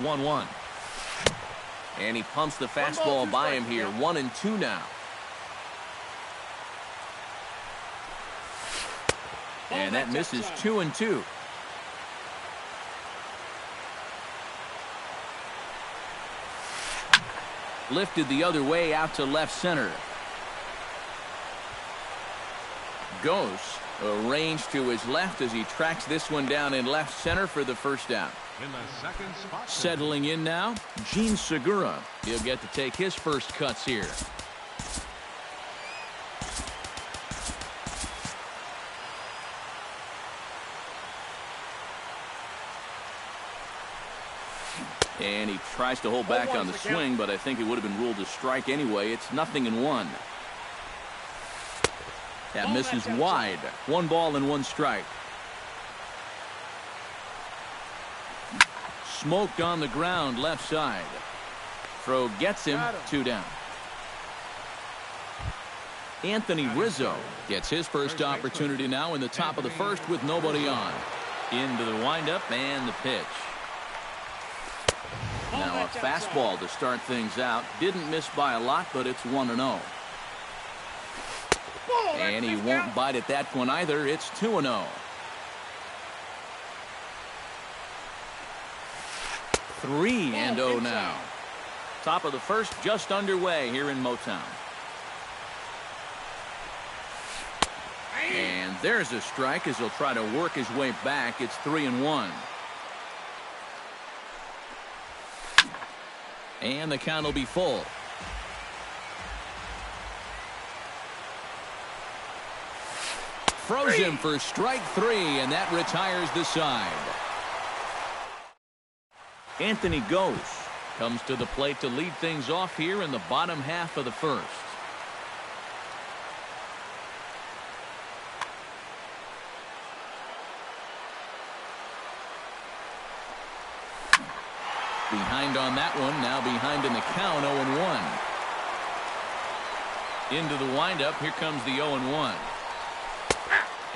1-1. And he pumps the fastball by him here. 1-2 now. And that misses. 2-2. Lifted the other way out to left center. Goes arranged to his left as he tracks this one down in left center for the first down. In the second spot. Settling in now, Gene Segura. He'll get to take his first cuts here. And he tries to hold back on the swing, but I think it would have been ruled a strike anyway. It's 0-1. That misses wide. 1 ball and 1 strike. Smoked on the ground left side. Throw gets him. 2 down. Anthony Rizzo gets his first opportunity now in the top of the first with nobody on. Into the windup and the pitch. Now a fastball to start things out. Didn't miss by a lot, but it's 1-0. And he won't bite at that one either. It's 2-0. 3-0 now. Top of the first just underway here in Motown. And there's a strike as he'll try to work his way back. It's 3-1. And the count will be full. Throws him for strike 3, and that retires the side. Anthony Goes comes to the plate to lead things off here in the bottom half of the first. Behind on that one, now behind in the count, 0-1. Into the windup, here comes the 0-1.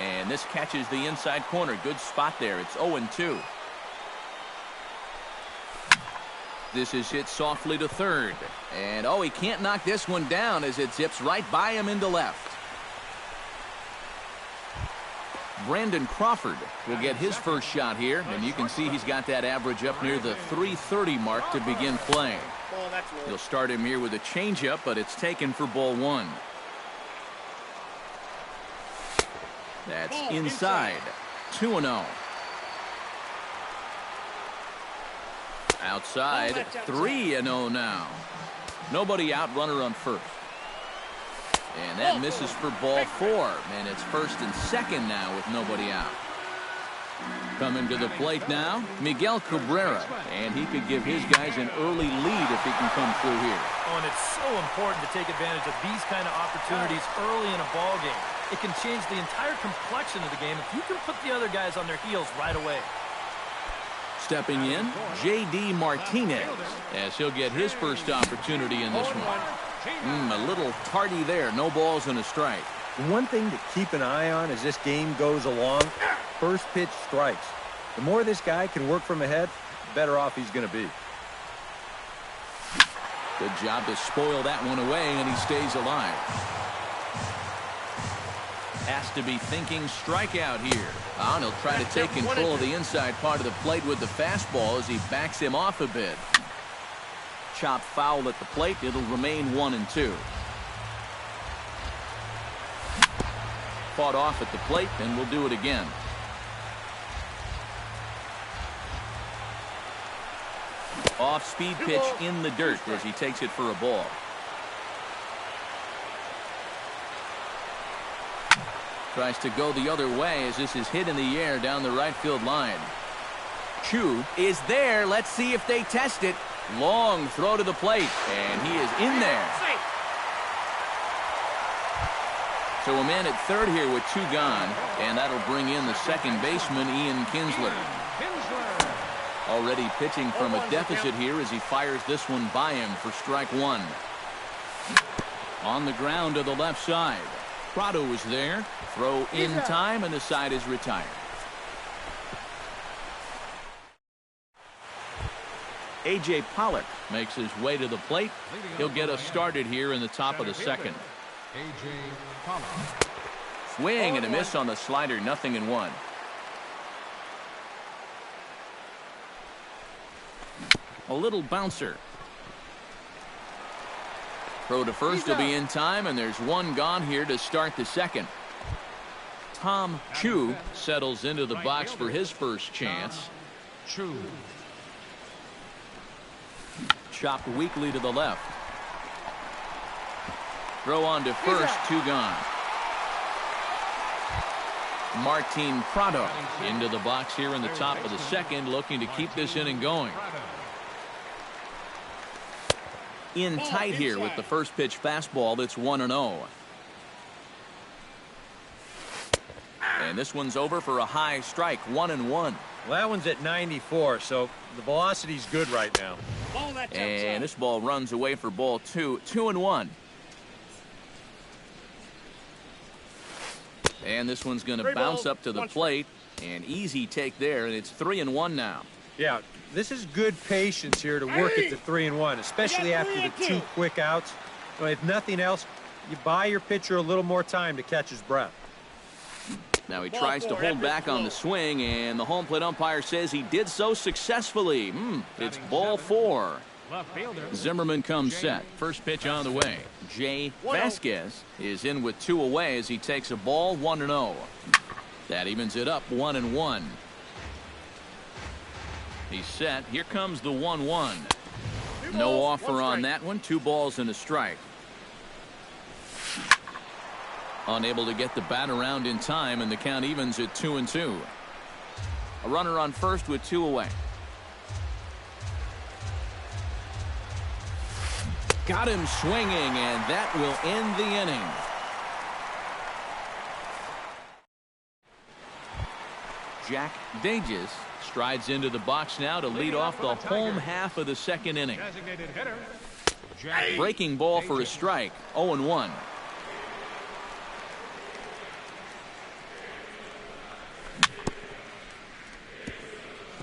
And this catches the inside corner. Good spot there. It's 0-2. This is hit softly to third. And, he can't knock this one down as it zips right by him into left. Brandon Crawford will get his first shot here, and you can see he's got that average up near the 330 mark to begin play. You'll start him here with a changeup, but it's taken for ball 1. That's inside. 2-0. Outside. 3-0 now. Nobody out, runner on first. And that misses for ball 4. And it's first and second now with nobody out. Coming to the plate now, Miguel Cabrera. And he could give his guys an early lead if he can come through here. Oh, and it's so important to take advantage of these kind of opportunities early in a ball game. It can change the entire complexion of the game if you can put the other guys on their heels right away. Stepping in, J.D. Martinez, as he'll get his first opportunity in this one. A little tardy there. No balls and a strike. One thing to keep an eye on as this game goes along, first pitch strikes. The more this guy can work from ahead, the better off he's going to be. Good job to spoil that one away, and he stays alive. Has to be thinking strikeout here. And he'll try to take control of the inside part of the plate with the fastball as he backs him off a bit. Chop foul at the plate. It'll remain 1-2. Fought off at the plate, and we'll do it again. Off-speed pitch in the dirt as he takes it for a ball. Tries to go the other way as this is hit in the air down the right field line. Chu is there. Let's see if they test it. Long throw to the plate, and he is in there. So a man at third here with 2 gone, and that'll bring in the second baseman, Ian Kinsler. Already pitching from a deficit here as he fires this one by him for strike 1. On the ground to the left side. Prado is there. Throw in time, and the side is retired. A.J. Pollock makes his way to the plate. He'll get us started here in the top of the second. A.J. Pollock. Swing and a miss on the slider, 0-1. A little bouncer. Throw to first will be in time, and there's one gone here to start the second. Tom Chu settles into the box for his first chance. Chu. Chopped weakly to the left. Throw on to first, 2 gone. Martin Prado into the box here in the top of the second, looking to keep this inning going. In tight here with the first pitch fastball. That's 1-0. And this one's over for a high strike, 1-1. Well, that one's at 94, so the velocity's good right now. And this ball runs away for ball 2, 2-1. And this one's going to bounce up to the plate. An easy take there, and it's 3-1 now. Yeah, this is good patience here to work at the 3-1, especially after the 2 quick outs. So if nothing else, you buy your pitcher a little more time to catch his breath. Now he tries to hold back on the swing, and the home plate umpire says he did so successfully. It's ball 4. Zimmerman comes set. First pitch on the way. Jay Vasquez is in with 2 away as he takes a ball, 1-0. That evens it up, 1-1. He's set. Here comes the 1-1. No offer on that one. 2 balls and a strike. Unable to get the bat around in time, and the count evens at 2-2. A runner on first with 2 away. Got him swinging, and that will end the inning. Jack Dages strides into the box now to lead off the home half of the second inning. Breaking ball for a strike, 0-1.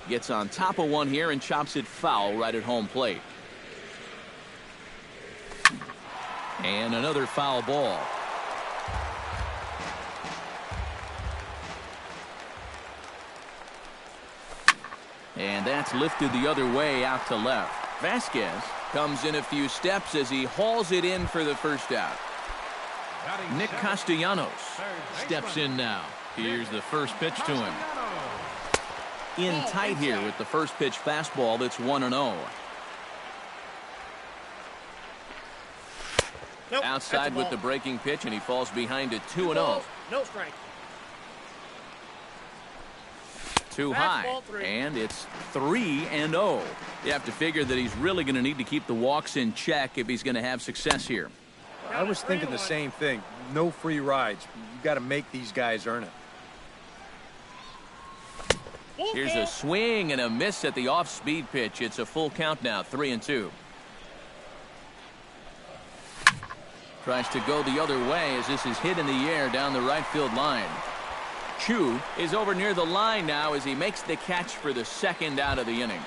Gets on top of one here and chops it foul right at home plate. And another foul ball. And that's lifted the other way out to left. Vasquez comes in a few steps as he hauls it in for the first out. Nick Castellanos steps in now. Here's the first pitch to him. In tight here with the first pitch fastball. That's 1-0. Outside with the breaking pitch, and he falls behind it, 2-0. No strike. Too high, and it's 3-0. You have to figure that he's really going to need to keep the walks in check if he's going to have success here. I was thinking the same thing. No free rides. You got to make these guys earn it. Here's a swing and a miss at the off-speed pitch. It's a full count now, 3-2. Tries to go the other way as this is hit in the air down the right field line. Chu is over near the line now as he makes the catch for the second out of the inning.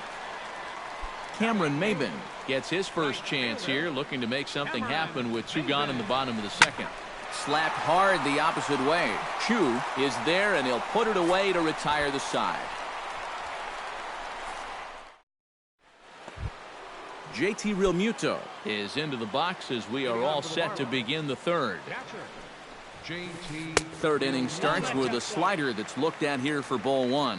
Cameron Maben gets his first chance here, looking to make something happen with 2 gone in the bottom of the second. Slapped hard the opposite way. Chu is there, and he'll put it away to retire the side. JT Realmuto is into the box as we are all set to begin the third. Third inning starts with a slider that's looked at here for ball 1.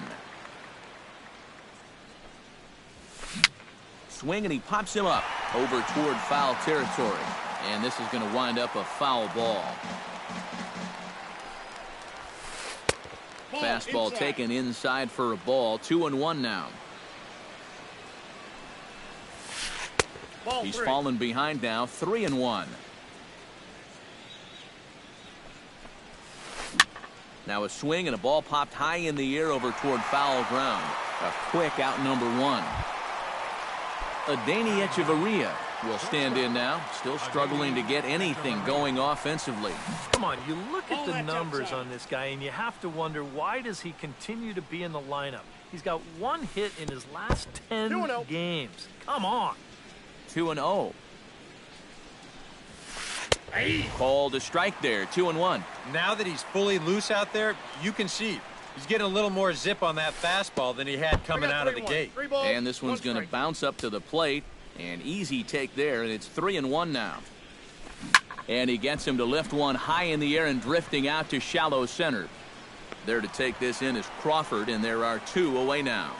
Swing, and he pops him up over toward foul territory. And this is going to wind up a foul ball. Fastball taken inside for a ball. 2-1 now. He's fallen behind now. 3-1. Now a swing and a ball popped high in the air over toward foul ground. A quick out, number 1. Adeiny Echeverria will stand in now, still struggling to get anything going offensively. Come on, you look at the numbers on this guy, and you have to wonder, why does he continue to be in the lineup? He's got one hit in his last 10 games. Come on. 2-0. Called a strike there, 2-1. Now that he's fully loose out there, you can see he's getting a little more zip on that fastball than he had coming out of the gate. And this one's going to bounce up to the plate. An easy take there, and it's 3-1 now. And he gets him to lift one high in the air and drifting out to shallow center. There to take this in is Crawford, and there are 2 away now.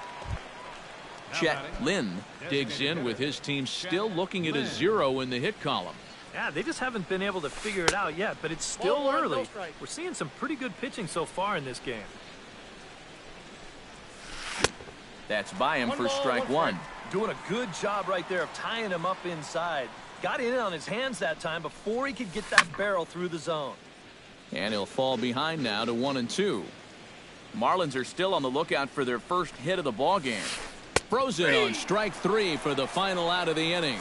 Chet Lynn digs in with his team still looking at a 0 in the hit column. Yeah, they just haven't been able to figure it out yet, but it's still early. We're seeing some pretty good pitching so far in this game. That's by him for strike 1. Doing a good job right there of tying him up inside. Got in on his hands that time before he could get that barrel through the zone. And he'll fall behind now to 1-2. Marlins are still on the lookout for their first hit of the ball game. Frozen on strike 3 for the final out of the inning.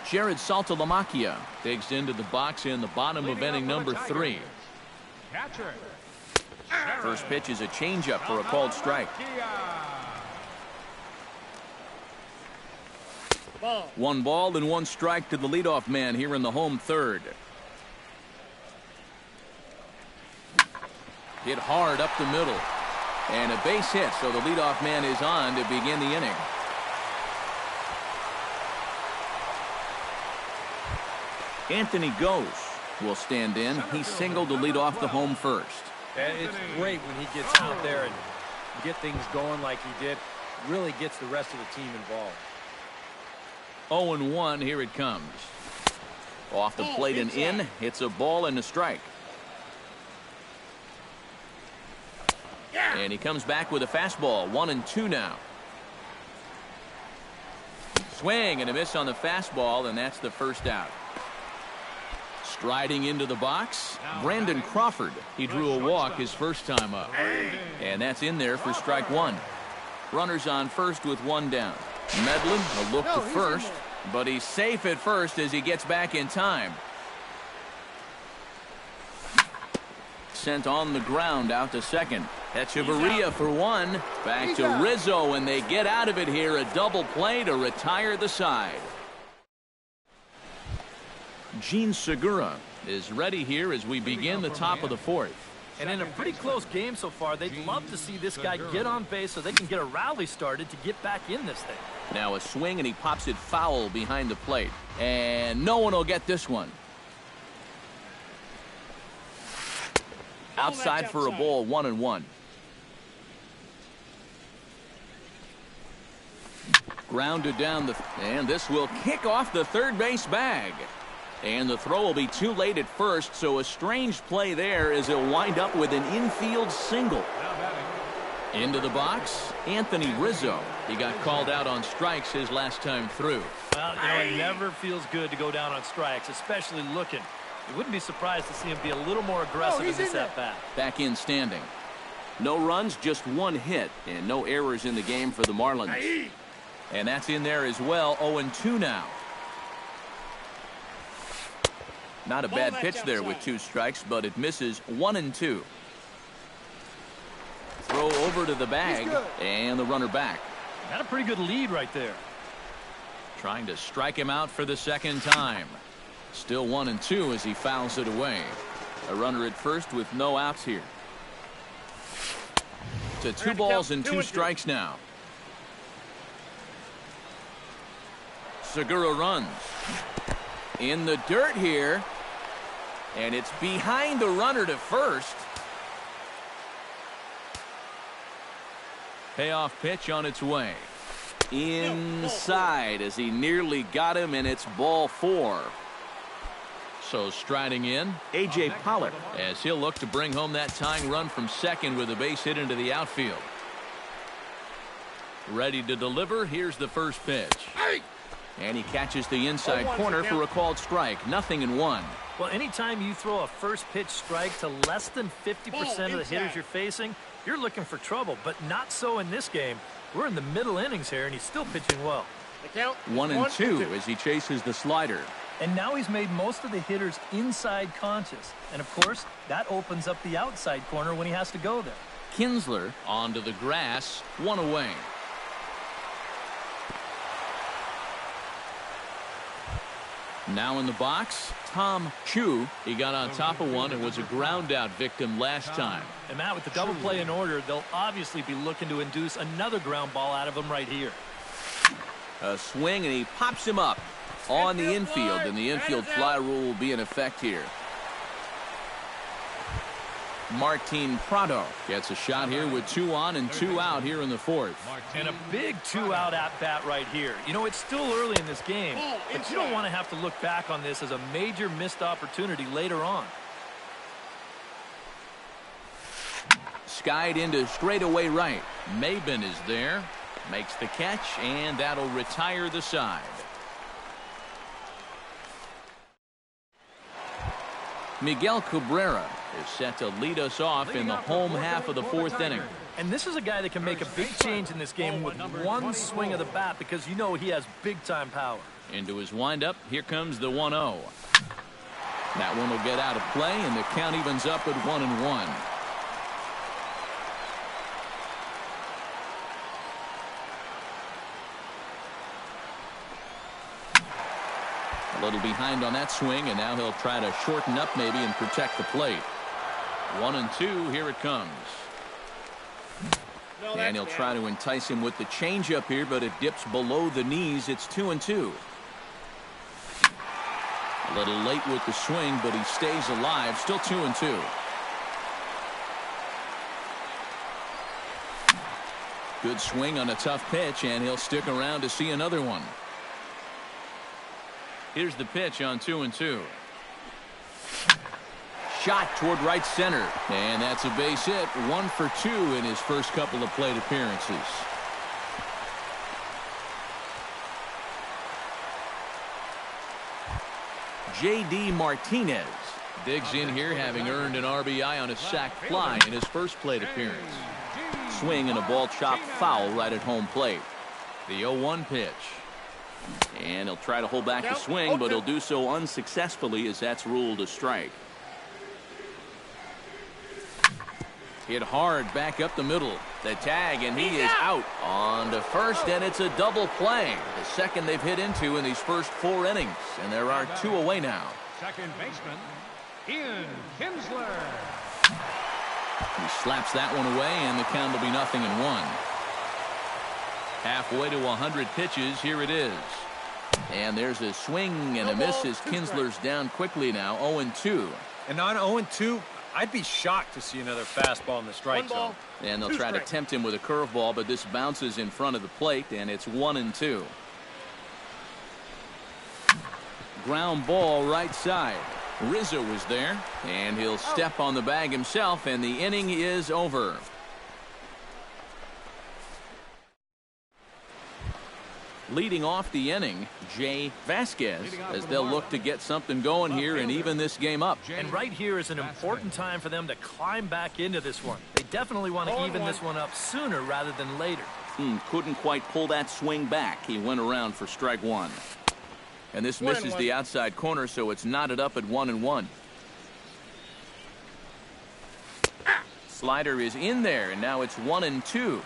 Jared Saltalamacchia digs into the box in the bottom of inning number 3. Catcher. First pitch is a changeup for a called strike. 1 ball and 1 strike to the leadoff man here in the home third. Hit hard up the middle. And a base hit, so the leadoff man is on to begin the inning. Anthony Gose will stand in. He singled to lead off the home first. And it's great when he gets out there and get things going like he did. Really gets the rest of the team involved. 0-1, here it comes. Off the plate and in. Hits a ball and a strike. And he comes back with a fastball. 1-2 now. Swing and a miss on the fastball, and that's the first out. Striding into the box, Brandon Crawford. He drew a walk his first time up. And that's in there for strike 1. Runners on first with 1 down. Medlin a look to first, but he's safe at first as he gets back in time. Sent on the ground out to second. Echeverria for 1. Back to Rizzo, and they get out of it here. A double play to retire the side. Gene Segura is ready here as we begin the top of the 4th. And in a pretty close game so far, they'd love to see this guy get on base so they can get a rally started to get back in this thing. Now a swing, and he pops it foul behind the plate. And no one will get this one. Outside for a ball, 1-1. Grounded down and this will kick off the third base bag. And the throw will be too late at first, so a strange play there as he'll wind up with an infield single. Into the box, Anthony Rizzo. He got called out on strikes his last time through. Well, it never feels good to go down on strikes, especially looking. You wouldn't be surprised to see him be a little more aggressive in this at-bat. Back in standing. No runs, just 1 hit, and no errors in the game for the Marlins. And that's in there as well. 0-2 now. Not a bad pitch there with 2 strikes, but it misses. 1-2. Throw over to the bag, and the runner back. Got a pretty good lead right there. Trying to strike him out for the second time. Still 1-2 as he fouls it away. A runner at first with no outs here. To 2 balls and 2 strikes now. Segura runs. In the dirt here. And it's behind the runner to first. Payoff pitch on its way. Inside as he nearly got him, and it's ball 4. So striding in, A.J. Pollock, as he'll look to bring home that tying run from second with a base hit into the outfield. Ready to deliver. Here's the first pitch. And he catches the inside corner for a called strike. 0-1. Well, anytime you throw a first pitch strike to less than 50% of the hitters you're facing, you're looking for trouble, but not so in this game. We're in the middle innings here, and he's still pitching well. 1-2 as he chases the slider. And now he's made most of the hitters inside conscious. And, of course, that opens up the outside corner when he has to go there. Kinsler onto the grass, one away. Now in the box, Tom Chu. He got on top of one and was a ground out victim last time. And, Matt, with the double play in order, they'll obviously be looking to induce another ground ball out of him right here. A swing, and he pops him up on the infield, and the infield fly rule will be in effect here. Martin Prado gets a shot here with 2 on and 2 out here in the 4th. And a big 2-out at-bat right here. You know, it's still early in this game, but you don't want to have to look back on this as a major missed opportunity later on. Skied into straightaway right. Maben is there, makes the catch, and that'll retire the side. Miguel Cabrera is set to lead us off in the home half of the 4th inning. And this is a guy that can make a big change in this game with one swing of the bat, because you know he has big-time power. Into his windup, here comes the 1-0. That one will get out of play, and the count evens up at 1-1. A little behind on that swing, and now he'll try to shorten up maybe and protect the plate. 1-2, here it comes. And he'll try to entice him with the changeup here, but it dips below the knees. It's 2-2. A little late with the swing, but he stays alive. Still 2-2. Good swing on a tough pitch, and he'll stick around to see another one. Here's the pitch on 2-2. Shot toward right center, and that's a base hit. 1 for 2 in his first couple of plate appearances. J.D. Martinez digs in here, having earned an RBI on a sac fly in his first plate appearance. Swing and a ball chopped foul right at home plate. The 0-1 pitch. And he'll try to hold back the swing, but he'll do so unsuccessfully as that's ruled a strike. Hit hard back up the middle. The tag, and he is out on to first, and it's a double play. The second they've hit into in these first 4 innings, and there are 2 away now. Second baseman, Ian Kinsler. He slaps that one away, and the count will be 0-1. Halfway to 100 pitches, here it is. And there's a swing and a miss as Kinsler's down quickly now, 0-2. And on 0-2, I'd be shocked to see another fastball in the strike zone. And they'll try to tempt him with a curveball, but this bounces in front of the plate, and it's 1-2. Ground ball right side. Rizzo is there, and he'll step on the bag himself, and the inning is over. Leading off the inning, Jay Vasquez, as they'll look to get something going here and even this game up. And right here is an important time for them to climb back into this one. They definitely want to even this one up sooner rather than later. Couldn't quite pull that swing back. He went around for strike 1. And this misses the outside corner, so it's knotted up at 1-1. Slider is in there, and now it's 1-2.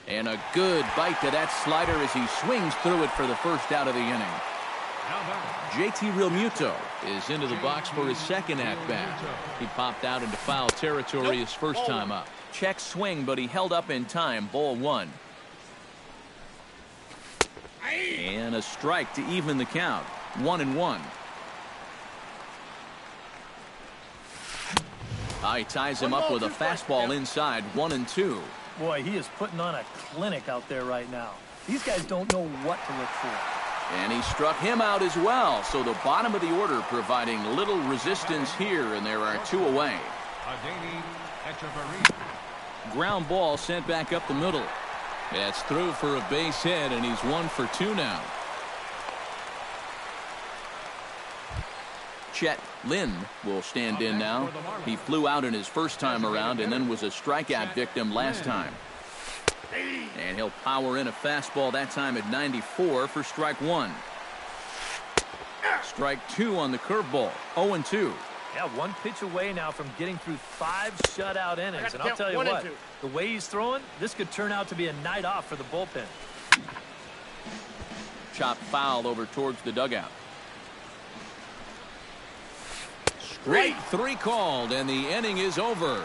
And a good bite to that slider as he swings through it for the first out of the inning. JT Realmuto is into the box for his second at-bat. He popped out into foul territory his first time up. Check swing, but he held up in time. Ball 1. And a strike to even the count. 1-1. He ties him up with a fastball inside. 1-2. Boy, he is putting on a clinic out there right now. These guys don't know what to look for. And he struck him out as well. So the bottom of the order providing little resistance here, and there are 2 away. Ground ball sent back up the middle. That's through for a base hit, and he's 1 for 2 now. Chet Lynn will stand in now. He flew out in his first time around and then was a strikeout victim last time. And he'll power in a fastball that time at 94 for strike one. Strike two on the curveball. 0-2. Yeah, one pitch away now from getting through 5 shutout innings. And I'll tell you what, the way he's throwing, this could turn out to be a night off for the bullpen. Chop foul over towards the dugout. Strike three called, and the inning is over.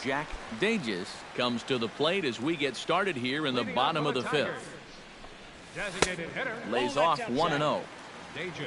Jack Dages comes to the plate as we get started here in the bottom of the fifth. Designated hitter. Lays off 1-0. Danger.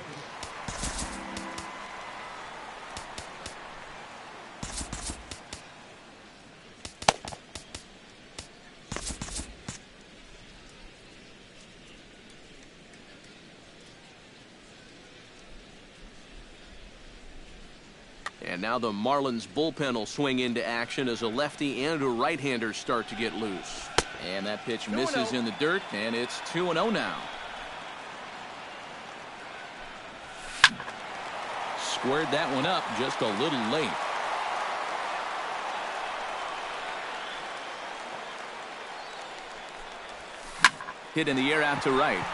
And now the Marlins bullpen will swing into action as a lefty and a right-hander start to get loose. And that pitch misses in the dirt, and it's 2-0 now. Squared that one up just a little late. Hit in the air out to right.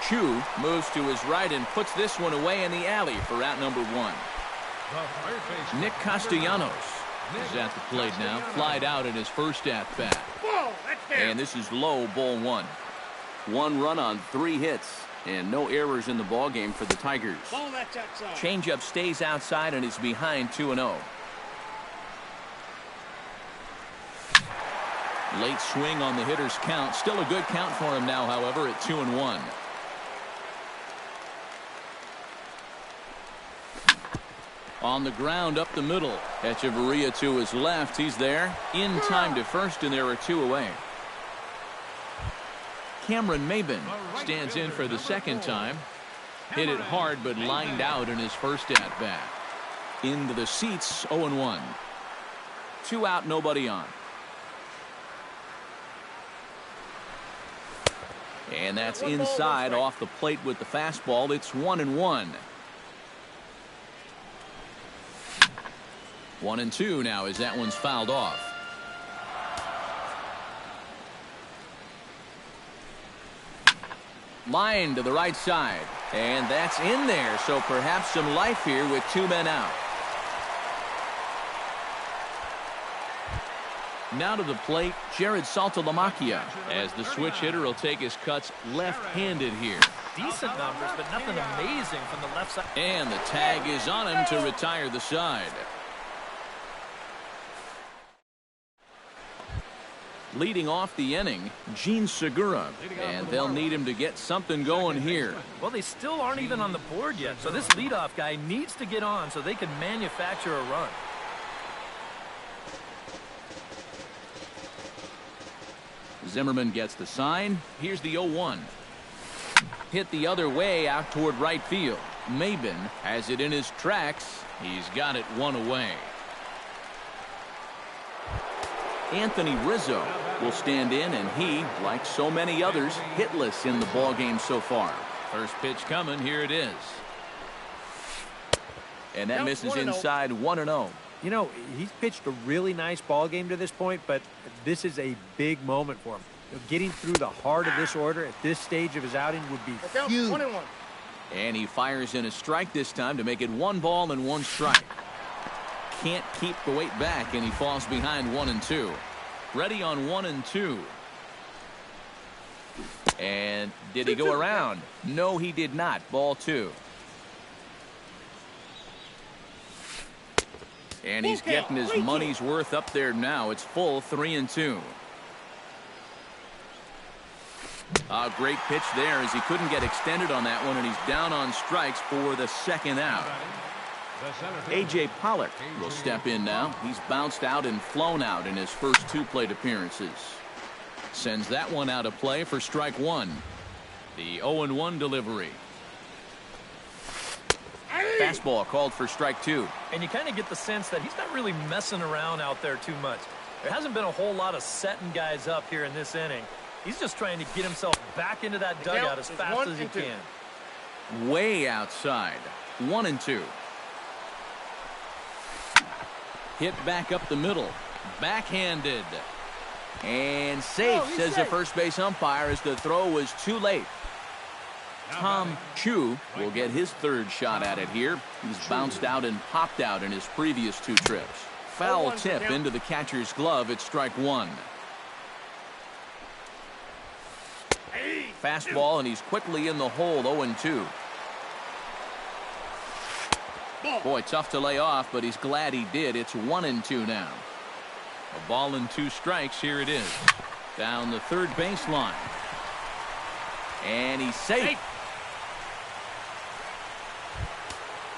Chu moves to his right and puts this one away in the alley for out number one. Nick Castellanos is at the plate now. Flied out in his first at-bat. And this is low, ball one. 1 run on 3 hits. And no errors in the ballgame for the Tigers. Changeup stays outside and is behind 2-0. Late swing on the hitter's count. Still a good count for him now, however, at 2-1. On the ground up the middle. Echeverria to his left. He's there. In time to first, and there are 2 away. Cameron Maben stands in for the second time. Hit it hard, but lined out in his first at-bat. Into the seats, 0-1. 2 out, nobody on. And that's inside off the plate with the fastball. It's 1-1. 1-2 now as that one's fouled off. Line to the right side. And that's in there, so perhaps some life here with 2 men out. Now to the plate, Jared Saltalamacchia, as the switch hitter will take his cuts left-handed here. Decent numbers, but nothing amazing from the left side. And the tag is on him to retire the side. Leading off the inning, Gene Segura, and they'll need him to get something going here. Well, they still aren't even on the board yet, so this leadoff guy needs to get on so they can manufacture a run. Zimmerman gets the sign. Here's the 0-1. Hit the other way out toward right field. Maben has it in his tracks. He's got it 1 away. Anthony Rizzo will stand in, and he, like so many others, hitless in the ballgame so far. First pitch coming. Here it is. And that misses inside 1-0. You know, he's pitched a really nice ball game to this point, but this is a big moment for him. Getting through the heart of this order at this stage of his outing would be huge. And he fires in a strike this time to make it 1 ball and 1 strike. Can't keep the weight back, and he falls behind 1-2. Ready on 1-2. And did he go around? No, he did not. Ball 2. And he's getting his money's worth up there now. It's full 3-2. A great pitch there as he couldn't get extended on that one, and he's down on strikes for the second out. A.J. Pollock will step in now. He's bounced out and flown out in his first 2 plate appearances. Sends that one out of play for strike 1. The 0-1 delivery. Fastball called for strike 2. And you kind of get the sense that he's not really messing around out there too much. There hasn't been a whole lot of setting guys up here in this inning. He's just trying to get himself back into that dugout as fast as he can. Way outside. 1-2. Hit back up the middle. Backhanded. And safe, says the first base umpire, as the throw was too late. Tom Chu will get his third shot at it here. He's bounced out and popped out in his previous 2 trips. Foul tip into the catcher's glove. It's strike 1. Fastball, and he's quickly in the hole, 0-2. Boy, tough to lay off, but he's glad he did. It's 1-2 now. A ball and 2 strikes. Here it is. Down the third baseline. And he's safe.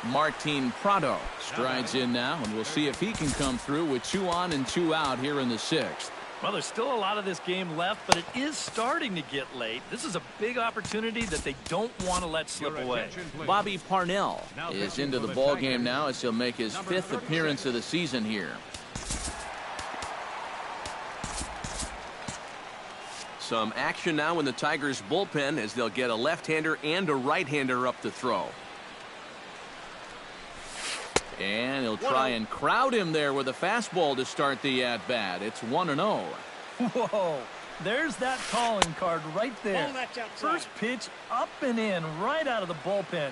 Martin Prado strides in now, and we'll see if he can come through with 2 on and 2 out here in the 6th. Well, there's still a lot of this game left, but it is starting to get late. This is a big opportunity that they don't want to let slip away. Bobby Parnell is into the ball game now as he'll make his 5th appearance of the season here. Some action now in the Tigers bullpen as they'll get a left-hander and a right-hander up to throw. And he'll try and crowd him there with a fastball to start the at-bat. It's 1-0. Whoa, there's that calling card right there. First pitch up and in right out of the bullpen.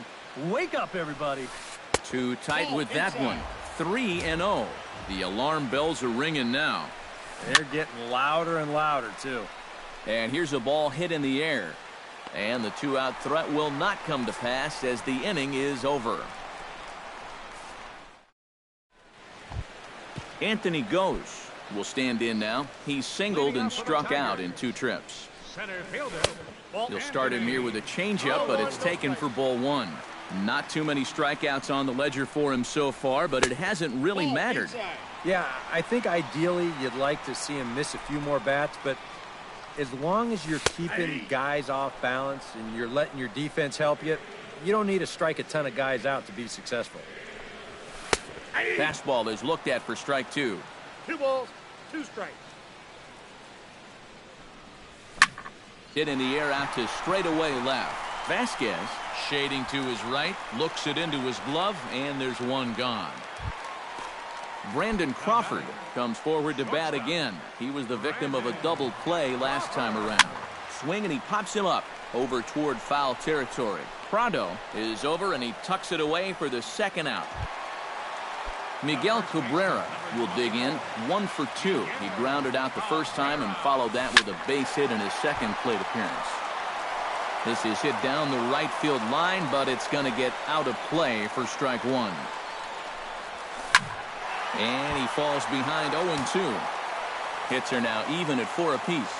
Wake up, everybody. Too tight with that one. 3-0. The alarm bells are ringing now. They're getting louder and louder, too. And here's a ball hit in the air. And the 2-out threat will not come to pass as the inning is over. Anthony Gose will stand in now. He's singled and struck out in 2 trips. He'll start him here with a changeup, but it's taken for ball 1. Not too many strikeouts on the ledger for him so far, but it hasn't really mattered. Yeah, I think ideally you'd like to see him miss a few more bats, but as long as you're keeping guys off balance and you're letting your defense help you, you don't need to strike a ton of guys out to be successful. Fastball is looked at for strike 2. 2 balls, 2 strikes. Hit in the air out to straightaway left. Vasquez shading to his right, looks it into his glove, and there's 1 gone. Brandon Crawford comes forward to bat again. He was the victim of a double play last time around. Swing, and he pops him up over toward foul territory. Prado is over, and he tucks it away for the 2nd out. Miguel Cabrera will dig in, 1 for 2. He grounded out the first time and followed that with a base hit in his 2nd plate appearance. This is hit down the right field line, but it's going to get out of play for strike 1. And he falls behind 0-2. Hits are now even at 4 apiece.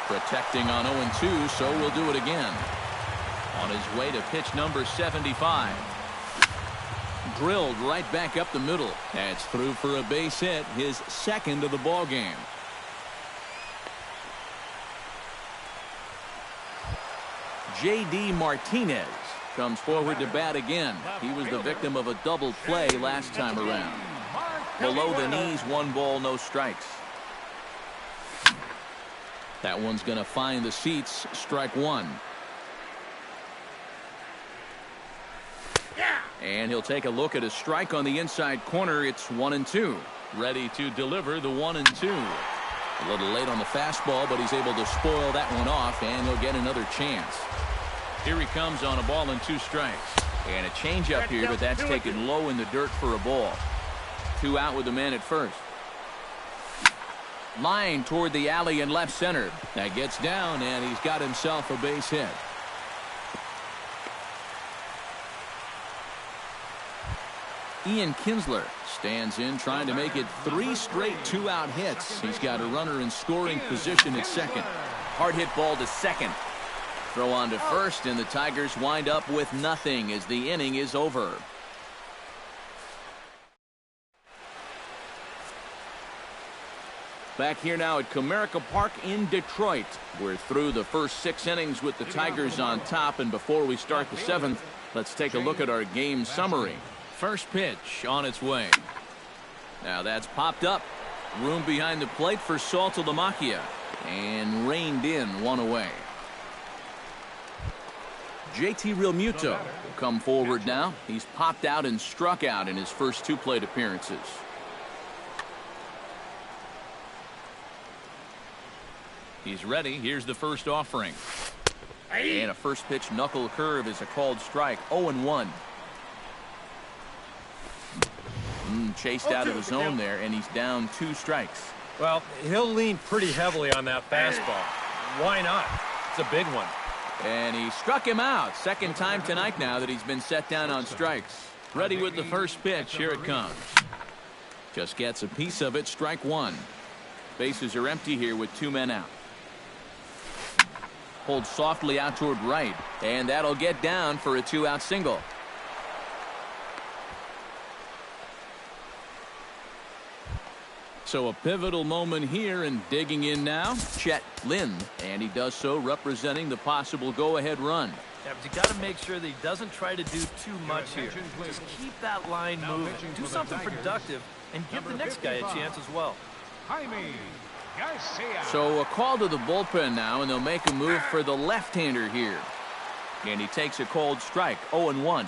Protecting on 0-2, so we'll do it again. On his way to pitch number 75. Drilled right back up the middle. That's through for a base hit, his 2nd of the ball game. J.D. Martinez comes forward to bat again. He was the victim of a double play last time around. Below the knees, 1 ball, no strikes. That one's going to find the seats, strike 1. And he'll take a look at a strike on the inside corner. It's 1-2. Ready to deliver the 1-2. A little late on the fastball, but he's able to spoil that one off, and he'll get another chance. Here he comes on a ball and 2 strikes. And a changeup here, but that's taken low in the dirt for a ball. 2 out with the man at first. Line toward the alley in left center. That gets down, and he's got himself a base hit. Ian Kinsler stands in, trying to make it 3 straight 2-out hits. He's got a runner in scoring position at 2nd. Hard hit ball to 2nd. Throw on to 1st, and the Tigers wind up with nothing as the inning is over. Back here now at Comerica Park in Detroit. We're through the first 6 innings with the Tigers on top, and before we start the 7th, let's take a look at our game summary. First pitch on its way. Now that's popped up. Room behind the plate for Saltalamacchia. And reined in, 1 away. JT Realmuto will come forward now. He's popped out and struck out in his first 2 plate appearances. He's ready. Here's the first offering. And a first pitch knuckle curve is a called strike. 0-1. Chased out of the zone there, and he's down 2 strikes. Well, he'll lean pretty heavily on that fastball. Why not? It's a big one. And he struck him out. Second time tonight now that he's been set down on strikes. Ready with the first pitch. Here it comes. Just gets a piece of it. Strike 1. Bases are empty here with 2 men out. Pulled softly out toward right, and that'll get down for a 2-out single. So a pivotal moment here, and digging in now, Chet Lynn, and he does so representing the possible go-ahead run. Yeah, but you got to make sure that he doesn't try to do too much here. Just keep that line moving. Do something productive, and give the next guy a chance as well. So a call to the bullpen now, and they'll make a move for the left-hander here. And he takes a cold strike. 0-1.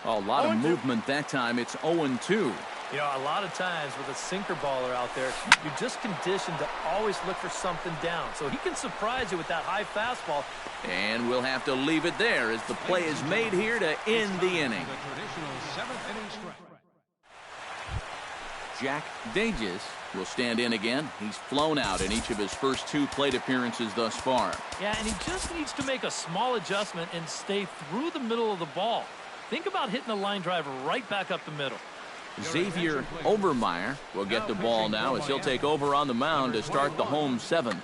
A lot of movement that time. It's 0-2. You know, a lot of times with a sinker baller out there, you're just conditioned to always look for something down. So he can surprise you with that high fastball. And we'll have to leave it there as the play is made here to end the inning. Jack Dages will stand in again. He's flown out in each of his first 2 plate appearances thus far. Yeah, and he just needs to make a small adjustment and stay through the middle of the ball. Think about hitting a line drive right back up the middle. Xavier Overmeyer will get the ball now as he'll take over on the mound to start the home 7th.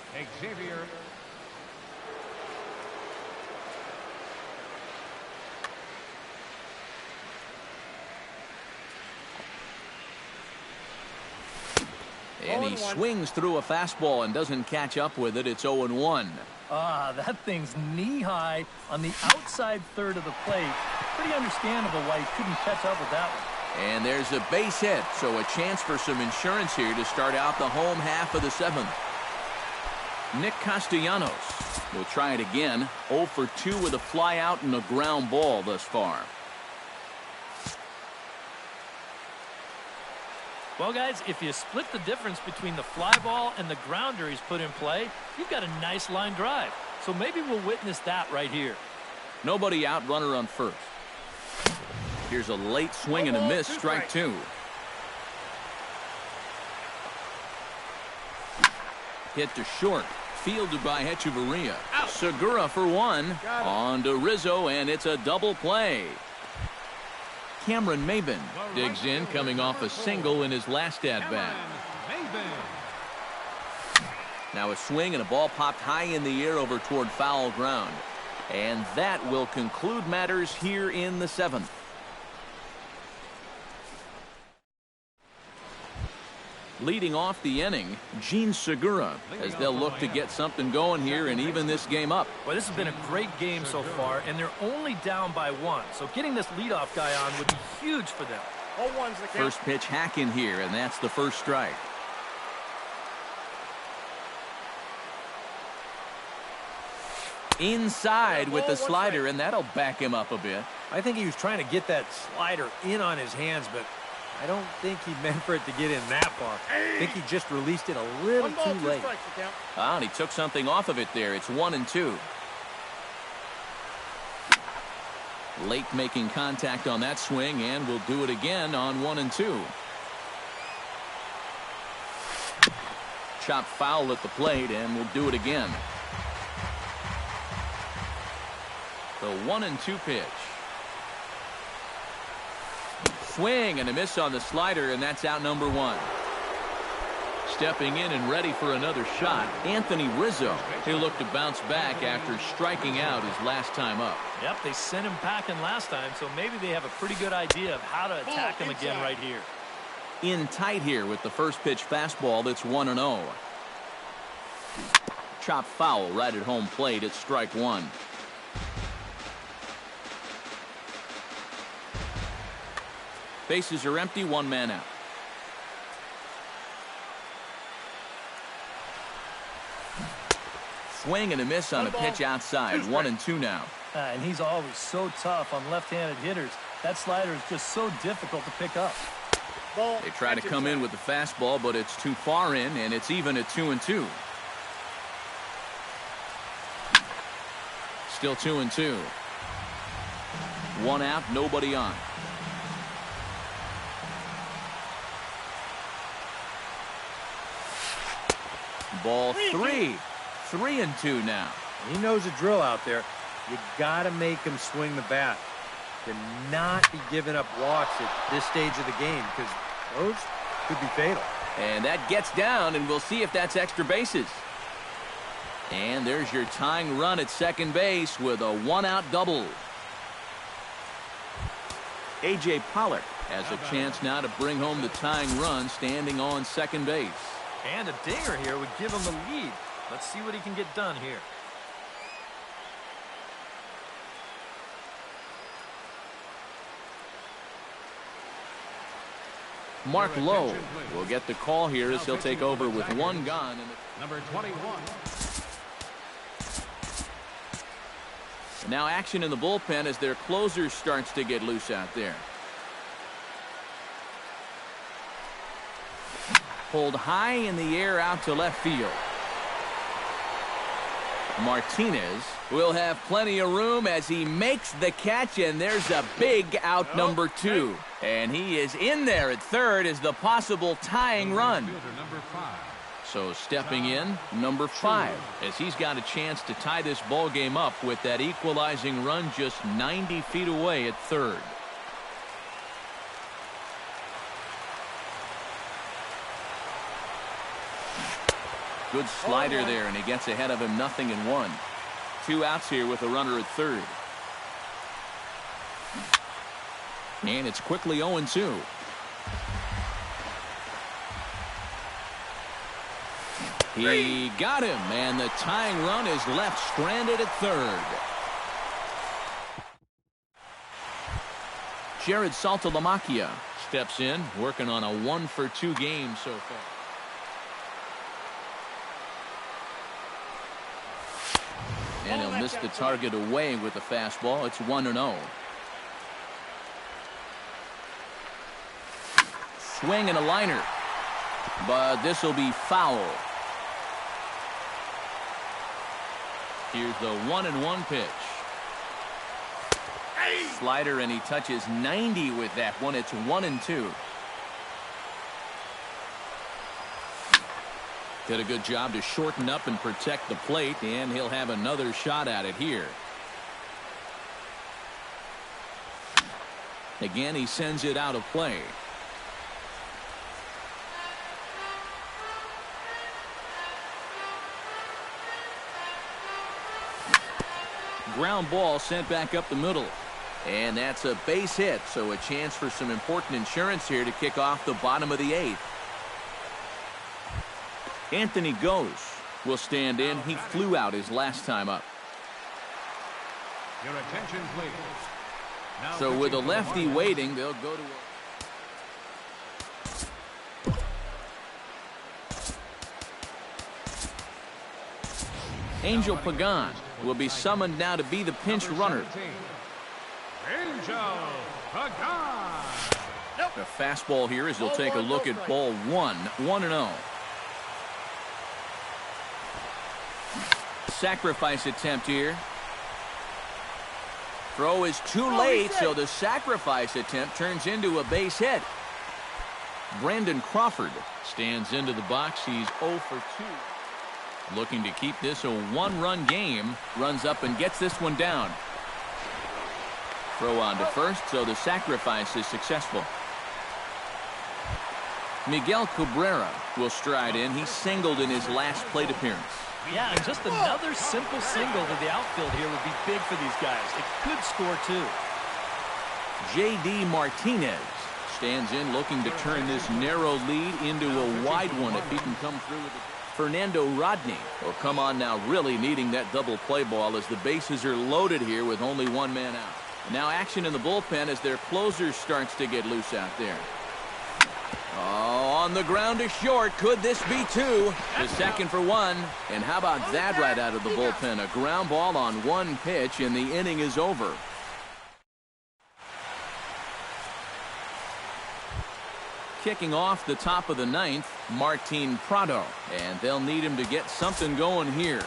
And he swings through a fastball and doesn't catch up with it. It's 0-1. That thing's knee-high on the outside third of the plate. Pretty understandable why he couldn't catch up with that one. And there's a base hit, so a chance for some insurance here to start out the home half of the 7th. Nick Castellanos will try it again. 0 for 2 with a fly out and a ground ball thus far. Well, guys, if you split the difference between the fly ball and the grounder he's put in play, you've got a nice line drive. So maybe we'll witness that right here. Nobody out, runner on first. Here's a late swing and a miss, strike 2. Hit to short, fielded by Hechavarria. Segura for 1. On to Rizzo, and it's a double play. Cameron Maybin digs in, coming off a single in his last at-bat. Now a swing and a ball popped high in the air over toward foul ground. And that will conclude matters here in the 7th. Leading off the inning, Gene Segura, as they'll look to get something going here and even this game up. Well, this has been a great game so far, and they're only down by 1. So getting this leadoff guy on would be huge for them. First pitch hack in here, and that's the first strike. Inside with the slider, and that'll back him up a bit. I think he was trying to get that slider in on his hands, but I don't think he meant for it to get in that far. I think he just released it a little too late. And he took something off of it there. It's 1-2. Late making contact on that swing, and will do it again on 1-2. Chopped foul at the plate, and will do it again. The 1-2 pitch. Swing and a miss on the slider, and that's out number 1. Stepping in and ready for another shot, Anthony Rizzo. He'll look to bounce back after striking out his last time up. Yep, they sent him packing last time, so maybe they have a pretty good idea of how to attack him again right here. In tight here with the first pitch fastball that's 1-0. Chopped foul right at home plate. It's strike 1. Bases are empty, 1 man out. swing and a miss on a pitch outside. 1-2 now. And he's always so tough on left-handed hitters. That slider is just so difficult to pick up. They try to come in with the fastball, but it's too far in, and it's even at 2-2. Still 2-2. 1 out, nobody on. Ball 3. 3-2 now. He knows the drill out there. You got to make him swing the bat. Cannot be giving up walks at this stage of the game because those could be fatal. And that gets down, and we'll see if that's extra bases. And there's your tying run at second base with a 1-out double. A.J. Pollock has a chance now to bring home the tying run standing on second base. And a dinger here would give him the lead. Let's see what he can get done here. Mark Lowe will get the call here as he'll take over with 1 gone. Number 21. Now action in the bullpen as their closer starts to get loose out there. Pulled high in the air out to left field. Martinez will have plenty of room as he makes the catch, and there's a big out, number 2. And he is in there at third as the possible tying run. So stepping in, number 5, as he's got a chance to tie this ball game up with that equalizing run just 90 feet away at third. Good slider there, and he gets ahead of him, 0-1. 2 outs here with a runner at third. And it's quickly 0-2. He got him, and the tying run is left stranded at third. Jared Saltalamacchia steps in, working on a 1-for-2 game so far. And he'll miss the target away with the fastball. It's 1-0. Swing and a liner. But this will be foul. Here's the 1-1 pitch. Slider, and he touches 90 with that one. It's 1-2. Did a good job to shorten up and protect the plate, and he'll have another shot at it here. Again, he sends it out of play. Ground ball sent back up the middle. And that's a base hit, so a chance for some important insurance here to kick off the bottom of the 8th. Anthony Gose will stand in. He flew out his last time up. Your attention, please. Now so with a lefty waiting, they'll go to Angel Pagan will be summoned now to be the pinch runner. Angel Pagan. The fastball here as they'll take a look at ball 1. 1-0. Sacrifice attempt here. Throw is too late, so the sacrifice attempt turns into a base hit. Brandon Crawford stands into the box. He's 0 for 2. Looking to keep this a 1-run game. Runs up and gets this one down. Throw on to first, so the sacrifice is successful. Miguel Cabrera will stride in. He singled in his last plate appearance. Yeah, and just another simple single to the outfield here would be big for these guys. It could score too. J.D. Martinez stands in, looking to turn this narrow lead into a wide one if he can come through with it. Fernando Rodney will come on now, really needing that double play ball as the bases are loaded here with only 1 man out. Now action in the bullpen as their closer starts to get loose out there. Oh, On the ground to short. Could this be two? The second for one. And how about that right out of the bullpen? A ground ball on one pitch, and the inning is over. Kicking off the top of the ninth, Martin Prado. And they'll need him to get something going here.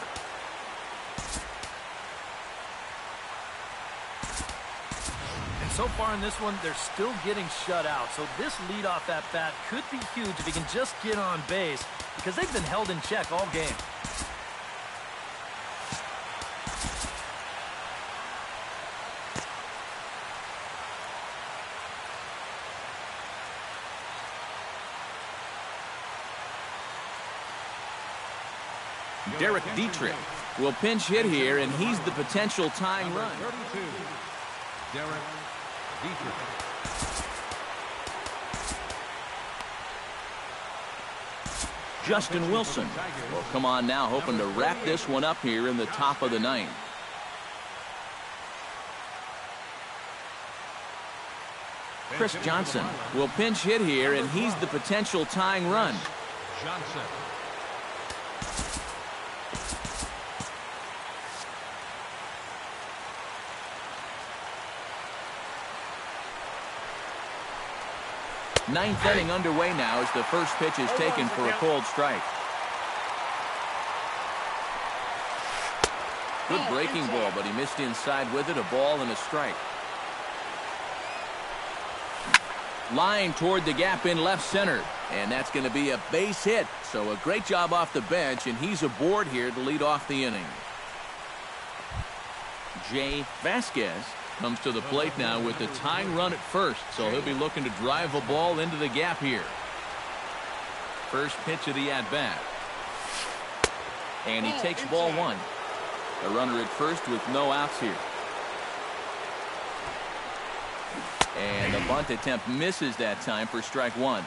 So far in this one, they're still getting shut out. So this leadoff at bat could be huge if he can just get on base, because they've been held in check all game. Derek Dietrich will pinch hit here, and he's the potential tying run. 32, Derek Dietrich. Justin Wilson will come on now, hoping to wrap this one up here in the top of the ninth. Chris Johnson will pinch hit here, and he's the potential tying run. Johnson. Ninth inning underway now as the first pitch is taken for a cold strike. Good breaking ball, but he missed inside with it. A ball and a strike. Line toward the gap in left center, and that's going to be a base hit. So a great job off the bench, and he's aboard here to lead off the inning. Jay Vasquez comes to the plate now with the tying run at first, so he'll be looking to drive a ball into the gap here. First pitch of the at-bat. And he takes ball one. A runner at first with no outs here. And the bunt attempt misses that time for strike one.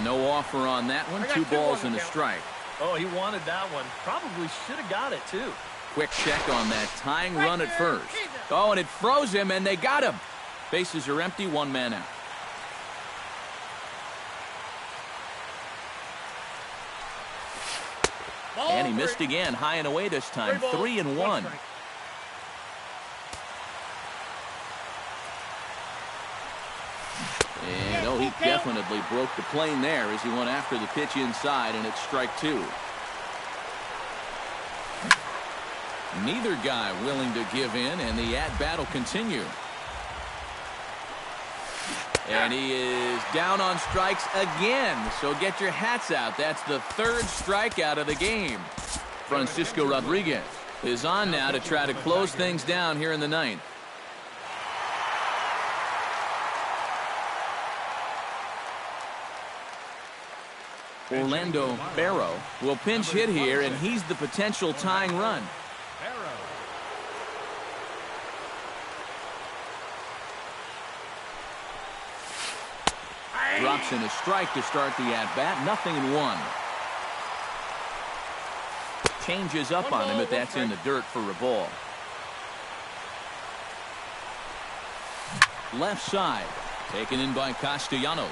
No offer on that one. 2 balls and a strike. Oh, he wanted that one. Probably should have got it, too. Quick check on that tying run at first. Oh, and it froze him, and they got him. Bases are empty, 1 man out. And he missed again, high and away this time, 3-1. And oh, he definitely broke the plane there as he went after the pitch inside, and it's strike 2. Neither guy willing to give in, and the at-bat will continue. And he is down on strikes again, so get your hats out. That's the 3rd strikeout of the game. Francisco Rodriguez is on now to try to close things down here in the ninth. Orlando Barrow will pinch hit here, and he's the potential tying run. Drops in a strike to start the at-bat. 0-1. Changes up on him, but that's in the dirt for a ball. Left side. Taken in by Castellanos.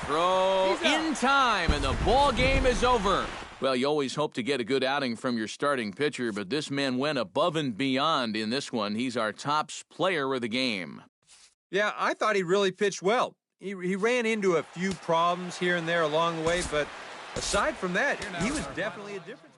Throw in time, and the ball game is over. Well, you always hope to get a good outing from your starting pitcher, but this man went above and beyond in this one. He's our top player of the game. Yeah, I thought he really pitched well. He ran into a few problems here and there along the way, but aside from that, he was definitely a difference.